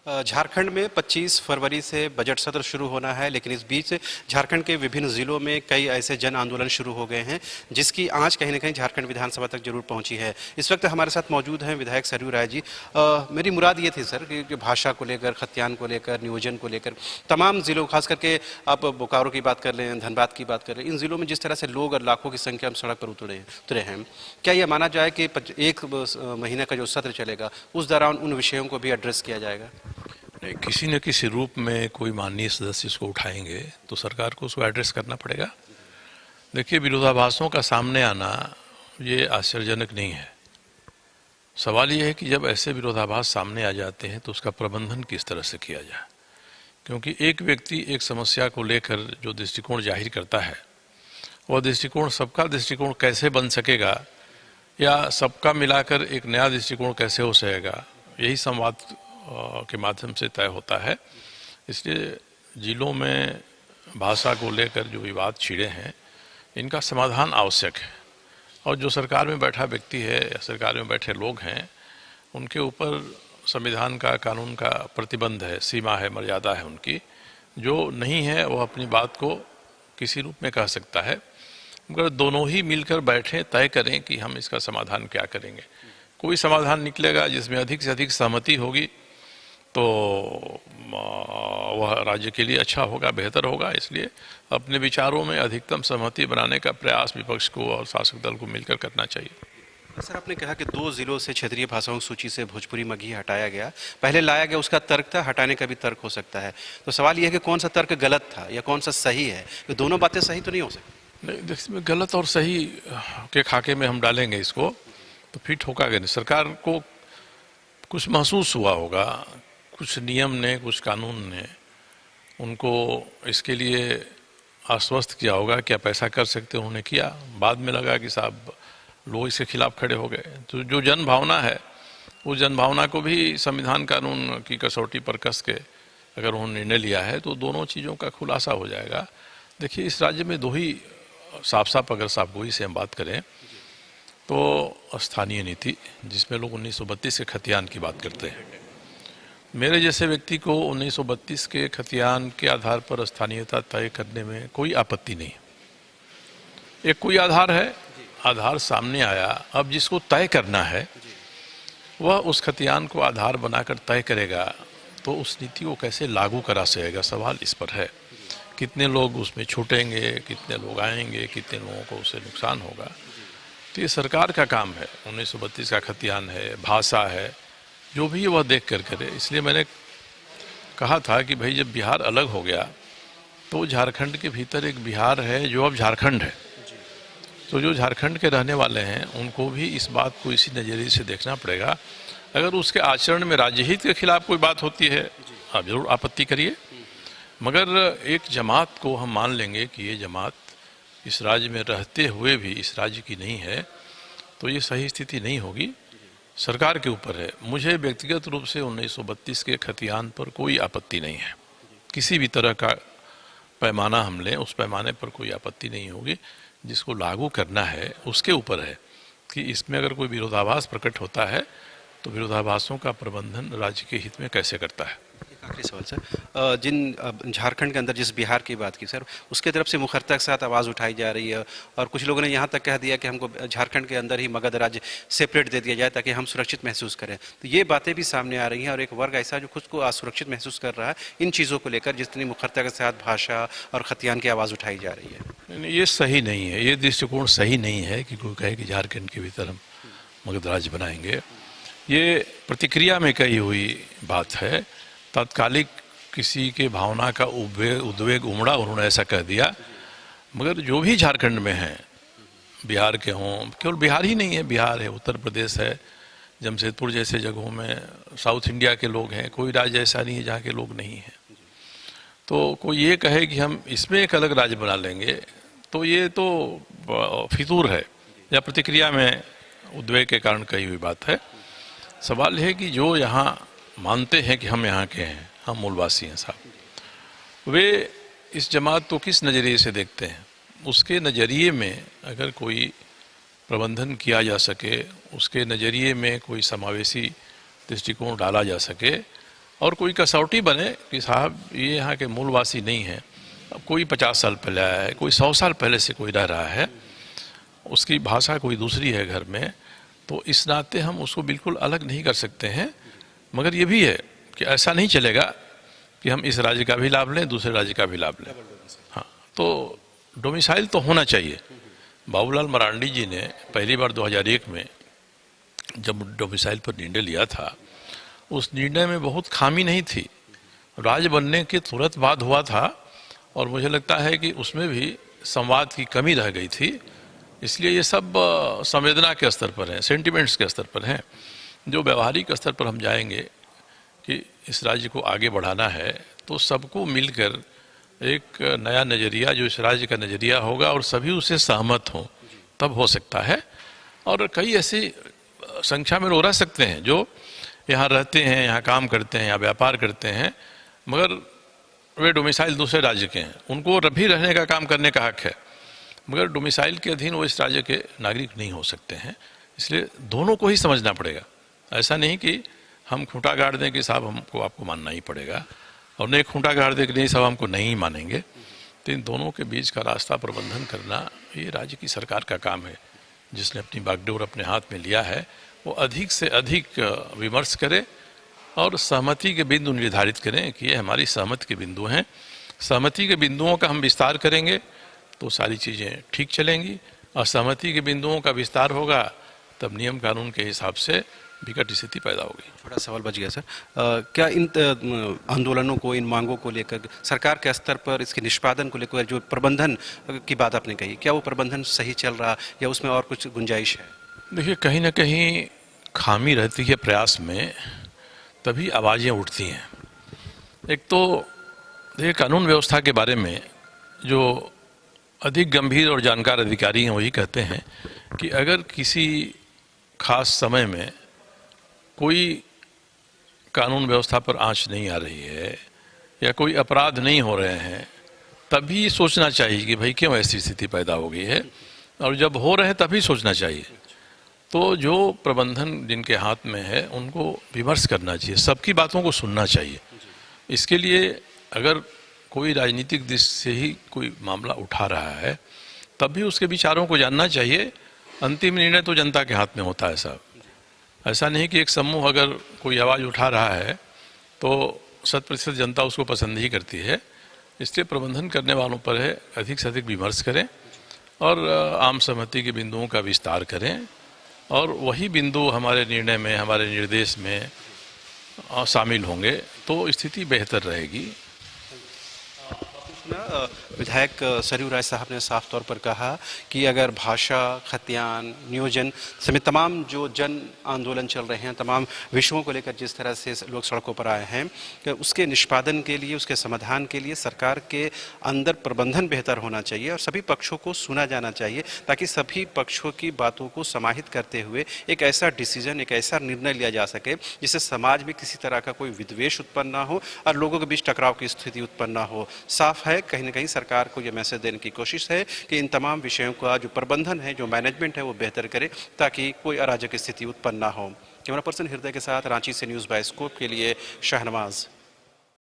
झारखंड में 25 फरवरी से बजट सत्र शुरू होना है, लेकिन इस बीच झारखंड के विभिन्न जिलों में कई ऐसे जन आंदोलन शुरू हो गए हैं जिसकी आंच कहीं ना कहीं झारखंड विधानसभा तक जरूर पहुंची है। इस वक्त हमारे साथ मौजूद हैं विधायक सरयू राय जी। मेरी मुराद ये थी सर कि भाषा को लेकर, खतियान को लेकर, नियोजन को लेकर तमाम जिलों, खास करके आप बोकारो की बात कर लें, धनबाद की बात कर लें, इन जिलों में जिस तरह से लोग और लाखों की संख्या में सड़क पर उतरे हैं, क्या यह माना जाए कि एक महीने का जो सत्र चलेगा उस दौरान उन विषयों को भी एड्रेस किया जाएगा? नहीं, किसी न किसी रूप में कोई माननीय सदस्य इसको उठाएंगे तो सरकार को उसको एड्रेस करना पड़ेगा। देखिए, विरोधाभासों का सामने आना ये आश्चर्यजनक नहीं है। सवाल ये है कि जब ऐसे विरोधाभास सामने आ जाते हैं तो उसका प्रबंधन किस तरह से किया जाए, क्योंकि एक व्यक्ति एक समस्या को लेकर जो दृष्टिकोण जाहिर करता है वह दृष्टिकोण सबका दृष्टिकोण कैसे बन सकेगा या सबका मिलाकर एक नया दृष्टिकोण कैसे हो सकेगा, यही संवाद के माध्यम से तय होता है। इसलिए जिलों में भाषा को लेकर जो विवाद छिड़े हैं इनका समाधान आवश्यक है, और जो सरकार में बैठा व्यक्ति है या सरकार में बैठे लोग हैं उनके ऊपर संविधान का, कानून का प्रतिबंध है, सीमा है, मर्यादा है उनकी। जो नहीं है वो अपनी बात को किसी रूप में कह सकता है, मगर दोनों ही मिलकर बैठें, तय करें कि हम इसका समाधान क्या करेंगे। कोई समाधान निकलेगा जिसमें अधिक से अधिक सहमति होगी तो वह राज्य के लिए अच्छा होगा, बेहतर होगा। इसलिए अपने विचारों में अधिकतम सहमति बनाने का प्रयास विपक्ष को और शासक दल को मिलकर करना चाहिए। सर, आपने कहा कि 2 जिलों से क्षेत्रीय भाषाओं की सूची से भोजपुरी मगही हटाया गया, पहले लाया गया उसका तर्क था, हटाने का भी तर्क हो सकता है। तो सवाल यह है कि कौन सा तर्क गलत था या कौन सा सही है? तो दोनों बातें सही तो नहीं हो सकती। नहीं, देखिए, गलत और सही के खाके में हम डालेंगे इसको तो फिर ठोका गया। सरकार को कुछ महसूस हुआ होगा, कुछ नियम ने, कुछ कानून ने उनको इसके लिए आश्वस्त किया होगा, क्या पैसा कर सकते उन्होंने किया। बाद में लगा कि साहब लोग इसके खिलाफ खड़े हो गए। तो जो जन भावना है उस जन भावना को भी संविधान कानून की कसौटी पर कस के अगर उन्होंने निर्णय लिया है तो दोनों चीज़ों का खुलासा हो जाएगा। देखिए, इस राज्य में दो ही साफ अगर साफगोई से हम बात करें तो स्थानीय नीति, जिसमें लोग 1932 के खतियान की बात करते हैं। मेरे जैसे व्यक्ति को 1932 के खतियान के आधार पर स्थानीयता तय करने में कोई आपत्ति नहीं। एक कोई आधार है, आधार सामने आया, अब जिसको तय करना है वह उस खतियान को आधार बनाकर तय करेगा, तो उस नीति को कैसे लागू करा सकेगा, सवाल इस पर है। कितने लोग उसमें छूटेंगे, कितने लोग आएंगे, कितने लोगों को उससे नुकसान होगा, तो ये सरकार का काम है। 1932 का खतियान है, भाषा है, जो भी वह देख कर करे। इसलिए मैंने कहा था कि भाई जब बिहार अलग हो गया तो झारखंड के भीतर एक बिहार है जो अब झारखंड है। तो जो झारखंड के रहने वाले हैं उनको भी इस बात को इसी नज़रिए से देखना पड़ेगा। अगर उसके आचरण में राज्य हित के खिलाफ कोई बात होती है आप जरूर आपत्ति करिए, मगर एक जमात को हम मान लेंगे कि ये जमात इस राज्य में रहते हुए भी इस राज्य की नहीं है, तो ये सही स्थिति नहीं होगी। सरकार के ऊपर है। मुझे व्यक्तिगत रूप से 1932 के खतियान पर कोई आपत्ति नहीं है। किसी भी तरह का पैमाना हम लें, उस पैमाने पर कोई आपत्ति नहीं होगी। जिसको लागू करना है उसके ऊपर है कि इसमें अगर कोई विरोधाभास प्रकट होता है तो विरोधाभासों का प्रबंधन राज्य के हित में कैसे करता है। आखिरी सवाल सर, जिन झारखंड के अंदर जिस बिहार की बात की सर, उसके तरफ से मुखरता के साथ आवाज़ उठाई जा रही है और कुछ लोगों ने यहाँ तक कह दिया कि हमको झारखंड के अंदर ही मगध राज्य सेपरेट दे दिया जाए ताकि हम सुरक्षित महसूस करें। तो ये बातें भी सामने आ रही हैं और एक वर्ग ऐसा जो खुद को असुरक्षित महसूस कर रहा है इन चीज़ों को लेकर, जितनी मुखरता के साथ भाषा और खतियान की आवाज़ उठाई जा रही है। ये सही नहीं है, ये दृष्टिकोण सही नहीं है कि कोई कहे कि झारखंड के भीतर हम मगध राज्य बनाएंगे। ये प्रतिक्रिया में कही हुई बात है, तात्कालिक किसी के भावना का उद्वेग उमड़ा, उन्होंने ऐसा कह दिया। मगर जो भी झारखंड में हैं, बिहार के हों, केवल बिहार ही नहीं है, बिहार है, उत्तर प्रदेश है, जमशेदपुर जैसे जगहों में साउथ इंडिया के लोग हैं, कोई राज्य ऐसा नहीं है जहाँ के लोग नहीं हैं। तो कोई ये कहे कि हम इसमें एक अलग राज्य बना लेंगे तो ये तो फितूर है या प्रतिक्रिया में उद्वेग के कारण कही हुई बात है। सवाल है कि जो यहाँ मानते हैं कि हम यहाँ के हैं, हम मूलवासी हैं साहब, वे इस जमात को किस नज़रिए से देखते हैं। उसके नज़रिए में अगर कोई प्रबंधन किया जा सके, उसके नज़रिए में कोई समावेशी दृष्टिकोण डाला जा सके और कोई कसौटी बने कि साहब ये यहाँ के मूलवासी नहीं हैं, अब कोई 50 साल पहले आया है, कोई 100 साल पहले से कोई रह रहा है, उसकी भाषा कोई दूसरी है घर में, तो इस नाते हम उसको बिल्कुल अलग नहीं कर सकते हैं। मगर ये भी है कि ऐसा नहीं चलेगा कि हम इस राज्य का भी लाभ लें, दूसरे राज्य का भी लाभ लें। हाँ, तो डोमिसाइल तो होना चाहिए। बाबूलाल मरांडी जी ने पहली बार 2001 में जब डोमिसाइल पर निर्णय लिया था, उस निर्णय में बहुत खामी नहीं थी, राज्य बनने के तुरंत बाद हुआ था, और मुझे लगता है कि उसमें भी संवाद की कमी रह गई थी। इसलिए ये सब संवेदना के स्तर पर हैं, सेंटिमेंट्स के स्तर पर हैं। जो व्यवहारिक स्तर पर हम जाएंगे कि इस राज्य को आगे बढ़ाना है, तो सबको मिलकर एक नया नज़रिया, जो इस राज्य का नज़रिया होगा और सभी उससे सहमत हों, तब हो सकता है। और कई ऐसी संख्या में लोग रह सकते हैं जो यहाँ रहते हैं, यहाँ काम करते हैं, यहाँ व्यापार करते हैं, मगर वे डोमिसाइल दूसरे राज्य के हैं, उनको भी रहने का काम करने का हक है, मगर डोमिसाइल के अधीन वो इस राज्य के नागरिक नहीं हो सकते हैं। इसलिए दोनों को ही समझना पड़ेगा। ऐसा नहीं कि हम खूंटा गाड़ दें कि साहब हमको आपको मानना ही पड़ेगा, और नहीं खूंटा गाड़ दें कि नहीं साहब हमको नहीं मानेंगे। तो इन दोनों के बीच का रास्ता प्रबंधन करना ये राज्य की सरकार का काम है। जिसने अपनी बागडोर अपने हाथ में लिया है, वो अधिक से अधिक विमर्श करे और सहमति के बिंदु निर्धारित करें कि ये हमारी सहमति के बिंदु हैं। सहमति के बिंदुओं का हम विस्तार करेंगे तो सारी चीज़ें ठीक चलेंगी, और सहमति के बिंदुओं का विस्तार होगा तब नियम कानून के हिसाब से विकट स्थिति पैदा होगी। थोड़ा सवाल बच गया सर। क्या इन आंदोलनों को, इन मांगों को लेकर सरकार के स्तर पर इसके निष्पादन को लेकर जो प्रबंधन की बात आपने कही, क्या वो प्रबंधन सही चल रहा या उसमें और कुछ गुंजाइश है? देखिए, कहीं ना कहीं खामी रहती है प्रयास में, तभी आवाज़ें उठती हैं। एक तो देखिए, कानून व्यवस्था के बारे में जो अधिक गंभीर और जानकार अधिकारी हैं वही कहते हैं कि अगर किसी खास समय में कोई कानून व्यवस्था पर आंच नहीं आ रही है या कोई अपराध नहीं हो रहे हैं, तभी सोचना चाहिए कि भाई क्यों ऐसी स्थिति पैदा हो गई है, और जब हो रहे हैं तभी सोचना चाहिए। तो जो प्रबंधन जिनके हाथ में है उनको विमर्श करना चाहिए, सबकी बातों को सुनना चाहिए। इसके लिए अगर कोई राजनीतिक दृष्टि से ही कोई मामला उठा रहा है, तब भी उसके विचारों को जानना चाहिए। अंतिम निर्णय तो जनता के हाथ में होता है साहब। ऐसा नहीं कि एक समूह अगर कोई आवाज़ उठा रहा है तो 100% जनता उसको पसंद ही करती है। इसलिए प्रबंधन करने वालों पर है अधिक से अधिक विमर्श करें और आम सहमति के बिंदुओं का विस्तार करें, और वही बिंदु हमारे निर्णय में, हमारे निर्देश में शामिल होंगे तो स्थिति बेहतर रहेगी। विधायक सरयू राय साहब ने साफ तौर पर कहा कि अगर भाषा, खतियान, नियोजन समेत तमाम जो जन आंदोलन चल रहे हैं, तमाम विषयों को लेकर जिस तरह से लोग सड़कों पर आए हैं, उसके निष्पादन के लिए, उसके समाधान के लिए सरकार के अंदर प्रबंधन बेहतर होना चाहिए और सभी पक्षों को सुना जाना चाहिए, ताकि सभी पक्षों की बातों को समाहित करते हुए एक ऐसा डिसीजन, एक ऐसा निर्णय लिया जा सके जिससे समाज में किसी तरह का कोई विद्वेष उत्पन्न ना हो और लोगों के बीच टकराव की स्थिति उत्पन्न ना हो। साफ है, कहीं ना कहीं सरकार को यह मैसेज देने की कोशिश है कि इन तमाम विषयों का जो प्रबंधन है, जो मैनेजमेंट है, वो बेहतर करे ताकि कोई अराजक स्थिति उत्पन्न ना हो। कैमरा पर्सन हृदय के साथ रांची से न्यूज़ बाय स्कोप के लिए शाहनवाज।